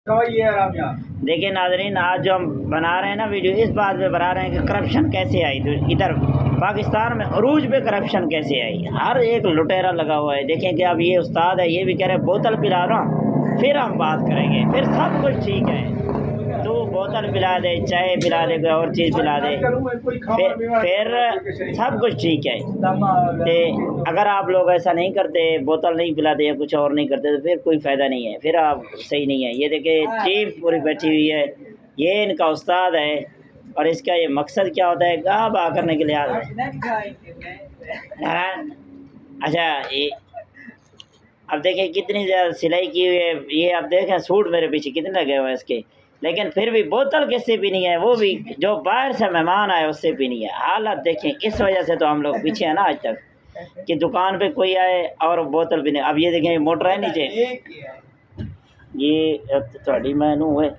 دیکھیں ناظرین، آج جو ہم بنا رہے ہیں نا ویڈیو، اس بات پہ بنا رہے ہیں کہ کرپشن کیسے آئی ادھر پاکستان میں، عروج پہ کرپشن کیسے آئی۔ ہر ایک لٹیرا لگا ہوا ہے۔ دیکھیں کہ اب یہ استاد ہے، یہ بھی کہہ رہے بوتل پلا رہا ہوں، پھر ہم بات کریں گے، پھر سب کچھ ٹھیک ہے۔ تو بوتل پلا دے، چائے پلا دے، کوئی اور چیز پلا دے، پھر سب کچھ ٹھیک ہے۔ اگر آپ لوگ ایسا نہیں کرتے، بوتل نہیں پلاتے یا کچھ اور نہیں کرتے، تو پھر کوئی فائدہ نہیں ہے، پھر آپ صحیح نہیں ہے۔ یہ دیکھیں ٹیم پوری بیٹھی ہوئی ہے، یہ ان کا استاد ہے، اور اس کا یہ مقصد کیا ہوتا ہے، گاہ بہا کرنے کے لیے اچھا اب دیکھیں کتنی زیادہ سلائی کی ہوئی ہے، یہ اب دیکھیں سوٹ میرے پیچھے کتنے لگے ہوئے ہیں اس کے، لیکن پھر بھی بوتل کس سے پینی ہے، وہ بھی جو باہر سے مہمان آئے اس سے پینی ہے۔ حالت دیکھیں، اس وجہ سے تو ہم لوگ پیچھے ہیں نا آج تک، کہ دکان پہ کوئی آئے اور بوتل پینے۔ اب یہ دیکھیں موٹر ہے نیچے، یہ تھوڑی میں نوں ہے،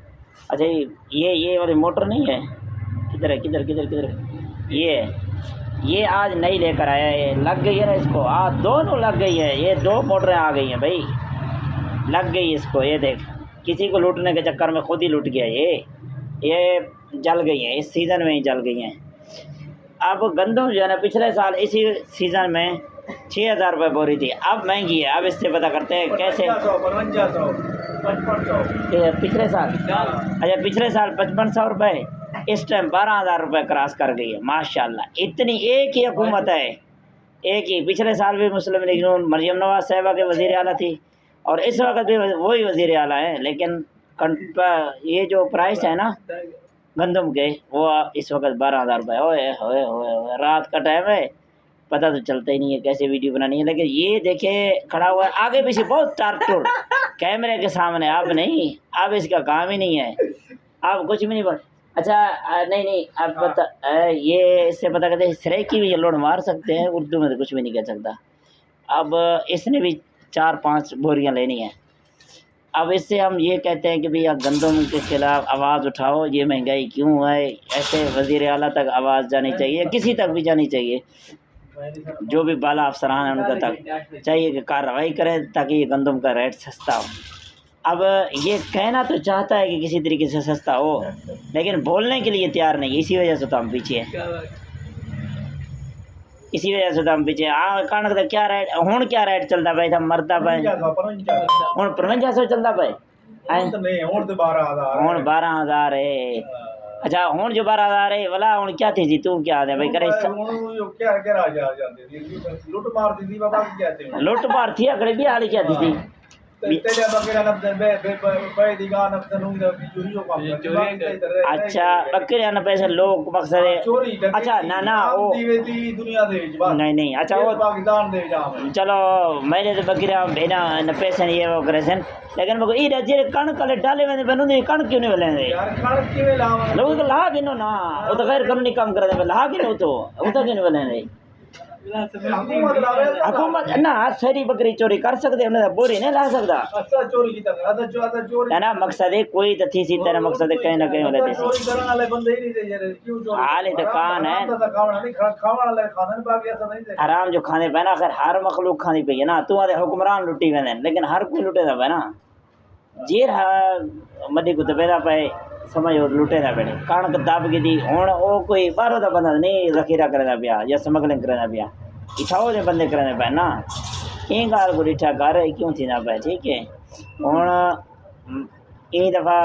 اچھا یہ والی موٹر نہیں ہے، کدھر ہے، کدھر یہ آج نہیں لے کر آیا ہے، لگ گئی ہے نا اس کو، دونوں لگ گئی ہے، یہ دو موٹریں آ گئی ہیں بھائی، لگ گئی اس کو۔ یہ دیکھ، کسی کو لوٹنے کے چکر میں خود ہی لوٹ گیا، یہ جل گئی ہیں، اس سیزن میں ہی جل گئی ہیں۔ اب گندم جو ہے نا پچھلے سال اسی سیزن میں 6,000 روپے بوری تھی، اب مہنگی ہے۔ اب اس سے پتہ کرتے ہیں کیسے پچھلے سال، اچھا پچھلے سال 5500 روپے، اس ٹائم 12,000 روپے کراس کر گئی ہے۔ ماشاءاللہ، اتنی ایک ہی حکومت ہے، ایک ہی۔ پچھلے سال بھی مسلم لیگ نون مریم نواز صاحبہ کے وزیر اعلیٰ تھی، اور اس وقت بھی وہی وزیر اعلیٰ ہیں، لیکن یہ جو پرائس ہے نا گندم کے، وہ اس وقت 12,000 روپے۔ ہوئے ہوئے ہوئے ہوئے، رات کا ٹائم ہے، پتہ تو چلتا ہی نہیں ہے کیسے ویڈیو بنانی ہے، لیکن یہ دیکھیں کھڑا ہوا ہے آگے پیچھے بہت ٹار کیمرے کے سامنے۔ اب نہیں، اب اس کا کام ہی نہیں ہے، اب کچھ بھی نہیں بول۔ اچھا نہیں اب بتا، یہ اس سے پتہ کرتے ہیں سریکی بھی یہ لوڈ مار سکتے ہیں، اردو میں تو کچھ بھی نہیں کہہ سکتا۔ اب اس نے بھی 4-5 بوریاں لینی ہیں۔ اب اس سے ہم یہ کہتے ہیں کہ بھئی گندم کے خلاف آواز اٹھاؤ، یہ مہنگائی کیوں ہے، ایسے وزیر اعلیٰ تک آواز جانی چاہیے، کسی تک بھی جانی چاہیے، جو بھی بالا افسران ہیں ان کا تک چاہیے کہ کارروائی کریں تاکہ یہ گندم کا ریٹ سستا ہو۔ اب یہ کہنا تو چاہتا ہے کہ کسی طریقے سے سستا ہو، لیکن بولنے کے لیے تیار نہیں، اسی وجہ سے تو ہم پیچھے ہیں، اسی وجہ سے تو ہم پیچھے کنک کا کیا ریٹ ہوں، کیا ریٹ چلتا پہ تھا مرتا پہ ہوں 5500 چلتا پہ ہوں 12,000 ہے۔ اچھا ہوں جو 12,000 ہے ولا ہوں کیا تھی جی، تو کیا دے بھائی کرے لوٹ مار تھی اکڑے بھی آلی کیا تھی اچھا بکریاں نہ پیسے لوگ مقصد ہے، اچھا نہ وہ نہیں اچھا وہ چلو میں نے تو بکریاں بھینا نہ پیسے نہیں وہ کرے سن، لیکن میں یہ جی کنک والے ڈالے میں بنوں دی کنک کیوں نہیں ولیں لوگ تو لا گنو نا، وہ تو غیر قانونی کام کر دے لا گنو تو وہ تو کیوں نہیں ولیں حکومت نہ سری بکری چوری کر سکتے انہیں بوری نہیں لا سکتا نا، مقصد ہے کوئی تو تھی سی تیرا مقصد ہے کہیں نہ کہیں ہوتے سی حال دکان ہے حرام جو کھانے پہ نا، خیر ہر مخلوق کھانی پہ ہے نا، تو آدھے حکمران لٹی ہوئے لیکن ہر کوئی لٹے دا پہ نا، جیر مڈی کو دبیدا پہ سمجھ لٹے دا بیٹھے کنک دب گئی تھی ہوں، وہ کوئی باہروں دا بندہ نہیں ذخیرہ کرے دا پیا یا سمگلنگ کرے دا پیا، اٹھاؤ دے بندے کرنے پہ نا، این گال کو ڈٹھا کر کیوں تھی نہ پہ، ٹھیک ہے۔ ہوں این دفعہ